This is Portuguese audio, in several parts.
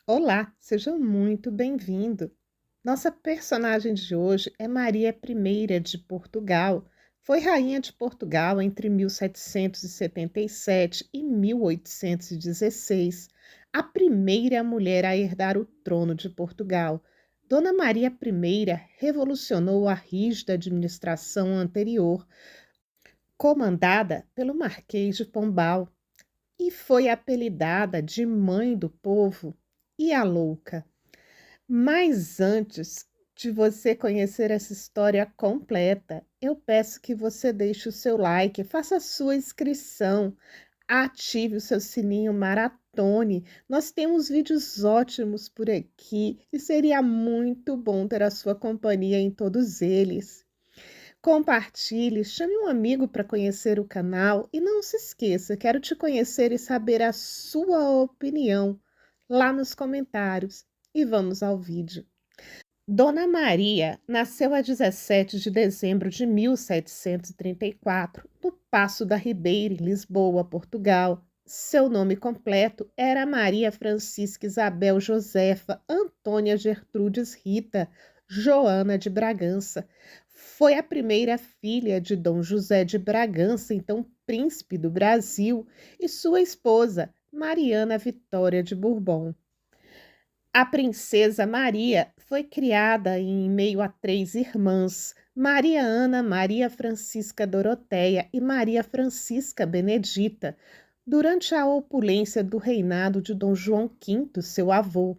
Olá, seja muito bem-vindo. Nossa personagem de hoje é Maria I de Portugal. Foi rainha de Portugal entre 1777 e 1816, a primeira mulher a herdar o trono de Portugal. Dona Maria I revolucionou a rígida administração anterior, comandada pelo Marquês de Pombal, e foi apelidada de Mãe do Povo e a Louca. Mas antes de você conhecer essa história completa, eu peço que você deixe o seu like, faça a sua inscrição, ative o seu sininho, maratone. Nós temos vídeos ótimos por aqui e seria muito bom ter a sua companhia em todos eles. Compartilhe, chame um amigo para conhecer o canal e não se esqueça, quero te conhecer e saber a sua opinião lá nos comentários. E vamos ao vídeo. Dona Maria nasceu a 17 de dezembro de 1734, no Paço da Ribeira, em Lisboa, Portugal. Seu nome completo era Maria Francisca Isabel Josefa Antônia Gertrudes Rita Joana de Bragança. Foi a primeira filha de Dom José de Bragança, então príncipe do Brasil, e sua esposa, Mariana Vitória de Bourbon. A princesa Maria foi criada em meio a três irmãs, Maria Ana, Maria Francisca Doroteia e Maria Francisca Benedita, durante a opulência do reinado de Dom João V, seu avô.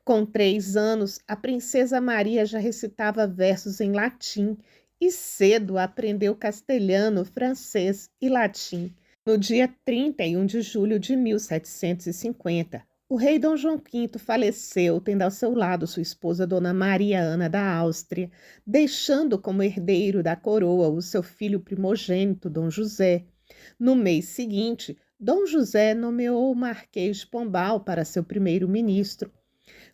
Com 3 anos, a princesa Maria já recitava versos em latim e cedo aprendeu castelhano, francês e latim. No dia 31 de julho de 1750, o rei Dom João V faleceu, tendo ao seu lado sua esposa Dona Maria Ana da Áustria, deixando como herdeiro da coroa o seu filho primogênito, Dom José. No mês seguinte, Dom José nomeou o Marquês de Pombal para seu primeiro-ministro.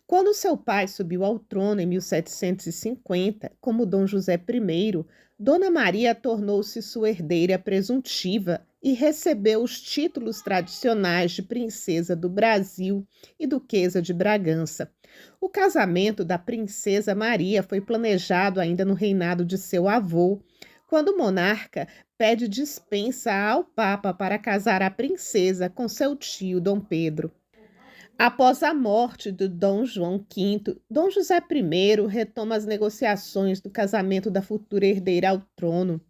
Quando seu pai subiu ao trono em 1750, como Dom José I, Dona Maria tornou-se sua herdeira presuntiva e recebeu os títulos tradicionais de princesa do Brasil e duquesa de Bragança. O casamento da princesa Maria foi planejado ainda no reinado de seu avô, quando o monarca pede dispensa ao Papa para casar a princesa com seu tio Dom Pedro. Após a morte de Dom João V, Dom José I retoma as negociações do casamento da futura herdeira ao trono.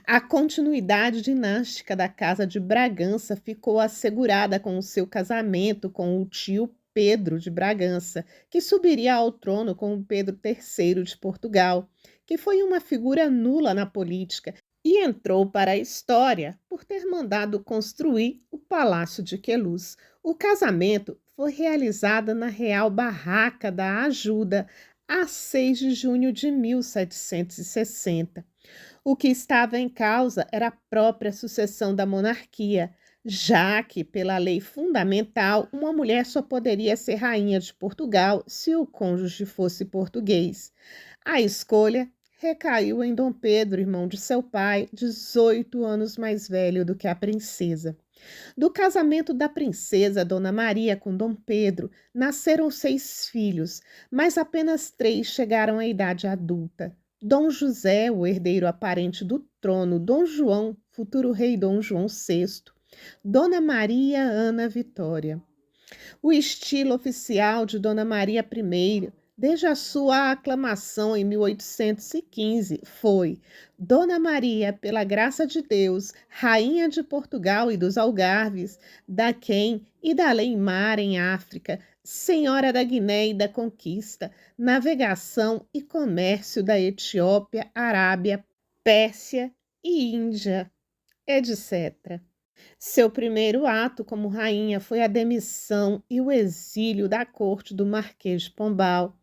A continuidade dinástica da Casa de Bragança ficou assegurada com o seu casamento com o tio Pedro de Bragança, que subiria ao trono com o Pedro III de Portugal, que foi uma figura nula na política e entrou para a história por ter mandado construir o Palácio de Queluz. O casamento foi realizado na Real Barraca da Ajuda, a 6 de junho de 1760. O que estava em causa era a própria sucessão da monarquia, já que, pela lei fundamental, uma mulher só poderia ser rainha de Portugal se o cônjuge fosse português. A escolha recaiu em Dom Pedro, irmão de seu pai, 18 anos mais velho do que a princesa. Do casamento da princesa Dona Maria com Dom Pedro, nasceram 6 filhos, mas apenas 3 chegaram à idade adulta. Dom José, o herdeiro aparente do trono, Dom João, futuro rei Dom João VI, Dona Maria Ana Vitória. O estilo oficial de Dona Maria I, desde a sua aclamação em 1815, foi Dona Maria, pela graça de Deus, Rainha de Portugal e dos Algarves, da Quem e da Além-Mar em África, Senhora da Guiné e da Conquista, Navegação e Comércio da Etiópia, Arábia, Pérsia e Índia, etc. Seu primeiro ato como rainha foi a demissão e o exílio da corte do Marquês de Pombal.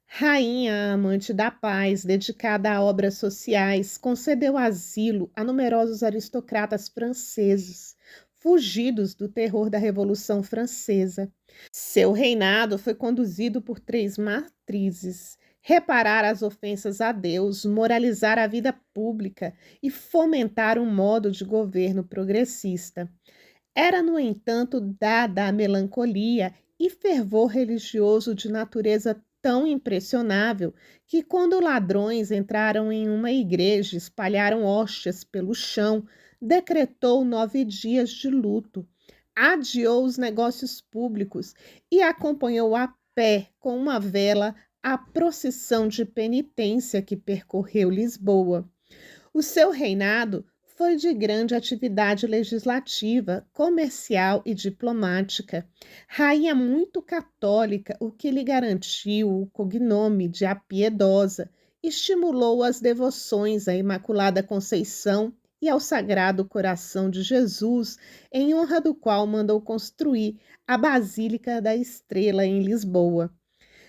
Rainha amante da paz, dedicada a obras sociais, concedeu asilo a numerosos aristocratas franceses, fugidos do terror da Revolução Francesa. Seu reinado foi conduzido por 3 matrizes: reparar as ofensas a Deus, moralizar a vida pública e fomentar um modo de governo progressista. Era, no entanto, dada a melancolia e fervor religioso de natureza tão impressionável que, quando ladrões entraram em uma igreja e espalharam hóstias pelo chão, decretou 9 dias de luto, adiou os negócios públicos e acompanhou a pé com uma vela a procissão de penitência que percorreu Lisboa. O seu reinado foi de grande atividade legislativa, comercial e diplomática. Rainha muito católica, o que lhe garantiu o cognome de a Piedosa, estimulou as devoções à Imaculada Conceição e ao Sagrado Coração de Jesus, em honra do qual mandou construir a Basílica da Estrela em Lisboa.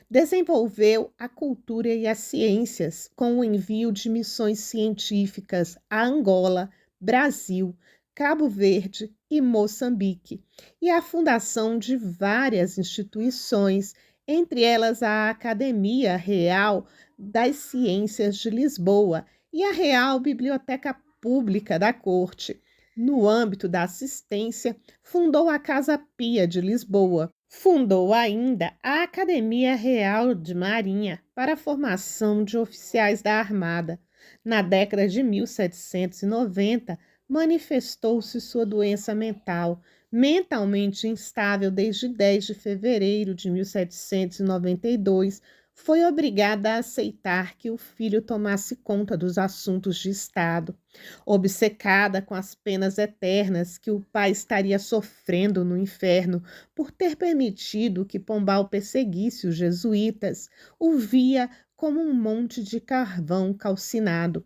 Desenvolveu a cultura e as ciências com o envio de missões científicas a Angola, Brasil, Cabo Verde e Moçambique, e a fundação de várias instituições, entre elas a Academia Real das Ciências de Lisboa e a Real Biblioteca Pública da Corte. No âmbito da assistência, fundou a Casa Pia de Lisboa. Fundou ainda a Academia Real de Marinha para a formação de oficiais da Armada. Na década de 1790, manifestou-se sua doença mental, mentalmente instável desde 10 de fevereiro de 1792, foi obrigada a aceitar que o filho tomasse conta dos assuntos de Estado. Obcecada com as penas eternas que o pai estaria sofrendo no inferno por ter permitido que Pombal perseguisse os jesuítas, o via como um monte de carvão calcinado.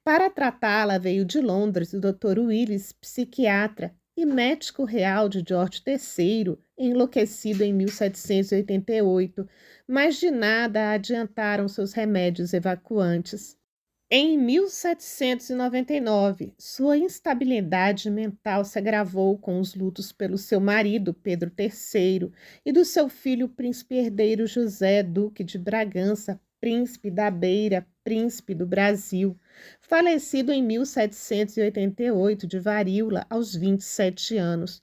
Para tratá-la veio de Londres o Dr. Willis, psiquiatra e médico real de George III, enlouquecido em 1788, mas de nada adiantaram seus remédios evacuantes. Em 1799, sua instabilidade mental se agravou com os lutos pelo seu marido, Pedro III, e do seu filho, príncipe herdeiro José, duque de Bragança, príncipe da Beira, príncipe do Brasil, falecido em 1788 de varíola aos 27 anos.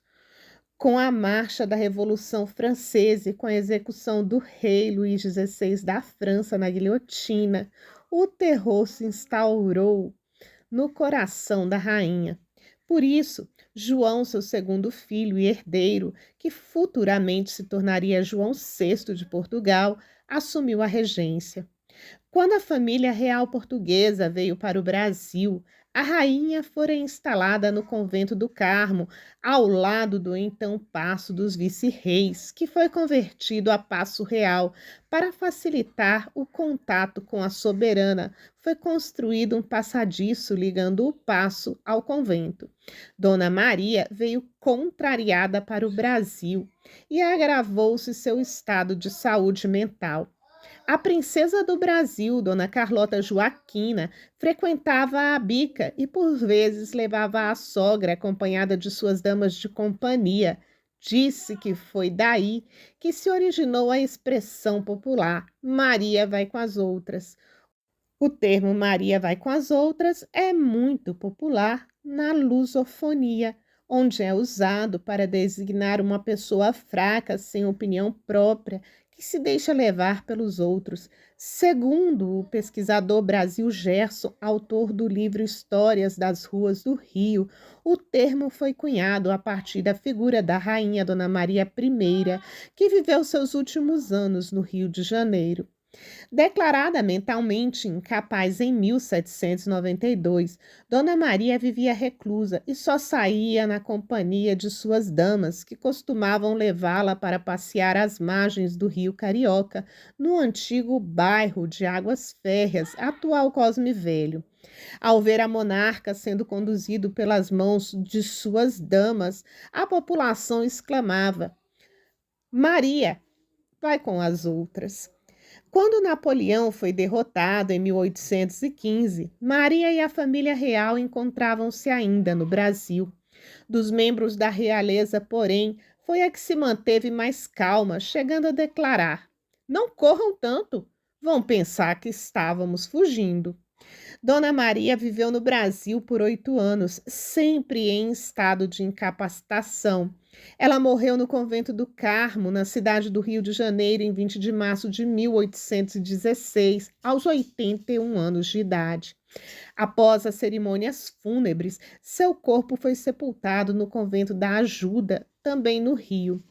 Com a marcha da Revolução Francesa e com a execução do rei Luís XVI da França na guilhotina, o terror se instaurou no coração da rainha. Por isso, João, seu segundo filho e herdeiro, que futuramente se tornaria João VI de Portugal, assumiu a regência. Quando a família real portuguesa veio para o Brasil, a rainha fora instalada no convento do Carmo, ao lado do então Paço dos Vice-Reis, que foi convertido a Paço Real. Para facilitar o contato com a soberana, foi construído um passadiço ligando o paço ao convento. Dona Maria veio contrariada para o Brasil e agravou-se seu estado de saúde mental. A princesa do Brasil, Dona Carlota Joaquina, frequentava a bica e por vezes levava a sogra acompanhada de suas damas de companhia. Disse que foi daí que se originou a expressão popular Maria vai com as outras. O termo Maria vai com as outras é muito popular na lusofonia, onde é usado para designar uma pessoa fraca, sem opinião própria, que se deixa levar pelos outros. Segundo o pesquisador Brasil Gerson, autor do livro Histórias das Ruas do Rio, o termo foi cunhado a partir da figura da rainha Dona Maria I, que viveu seus últimos anos no Rio de Janeiro. Declarada mentalmente incapaz em 1792, Dona Maria vivia reclusa e só saía na companhia de suas damas, que costumavam levá-la para passear às margens do Rio Carioca, no antigo bairro de Águas Férreas, atual Cosme Velho. Ao ver a monarca sendo conduzido pelas mãos de suas damas, a população exclamava: Maria, vai com as outras. Quando Napoleão foi derrotado em 1815, Maria e a família real encontravam-se ainda no Brasil. Dos membros da realeza, porém, foi a que se manteve mais calma, chegando a declarar: Não corram tanto, vão pensar que estávamos fugindo. Dona Maria viveu no Brasil por 8 anos, sempre em estado de incapacitação. Ela morreu no convento do Carmo, na cidade do Rio de Janeiro, em 20 de março de 1816, aos 81 anos de idade. Após as cerimônias fúnebres, seu corpo foi sepultado no convento da Ajuda, também no Rio.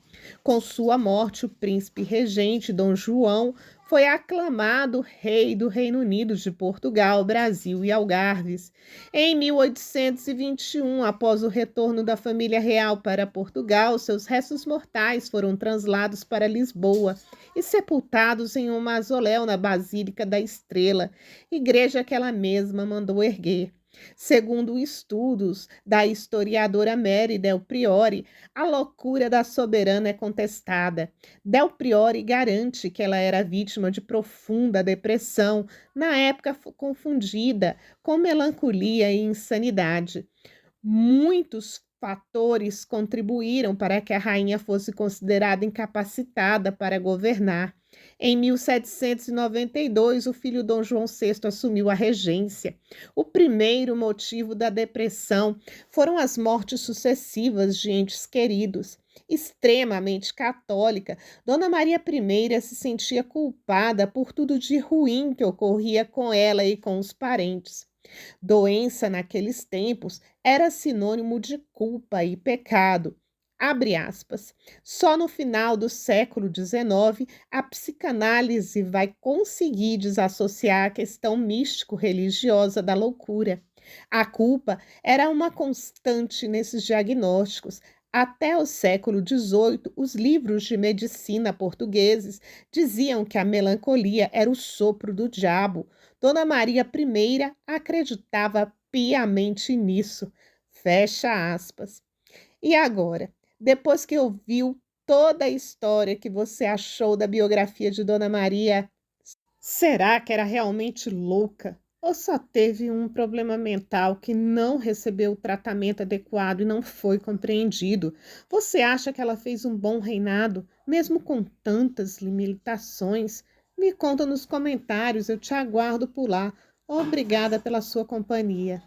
Com sua morte, o príncipe regente Dom João foi aclamado rei do Reino Unido de Portugal, Brasil e Algarves. Em 1821, após o retorno da família real para Portugal, seus restos mortais foram translados para Lisboa e sepultados em um mausoléu na Basílica da Estrela, igreja que ela mesma mandou erguer. Segundo estudos da historiadora Mary Del Priore, a loucura da soberana é contestada. Del Priore garante que ela era vítima de profunda depressão, na época confundida com melancolia e insanidade. Muitos fatores contribuíram para que a rainha fosse considerada incapacitada para governar. Em 1792, o filho Dom João VI assumiu a regência. O primeiro motivo da depressão foram as mortes sucessivas de entes queridos. Extremamente católica, Dona Maria I se sentia culpada por tudo de ruim que ocorria com ela e com os parentes. Doença naqueles tempos era sinônimo de culpa e pecado. Abre aspas. Só no final do século XIX, a psicanálise vai conseguir desassociar a questão místico-religiosa da loucura. A culpa era uma constante nesses diagnósticos. Até o século XVIII, os livros de medicina portugueses diziam que a melancolia era o sopro do diabo. Dona Maria I acreditava piamente nisso. Fecha aspas. E agora? Depois que ouviu toda a história que você achou da biografia de Dona Maria, será que era realmente louca? Ou só teve um problema mental que não recebeu o tratamento adequado e não foi compreendido? Você acha que ela fez um bom reinado, mesmo com tantas limitações? Me conta nos comentários, eu te aguardo por lá. Obrigada pela sua companhia.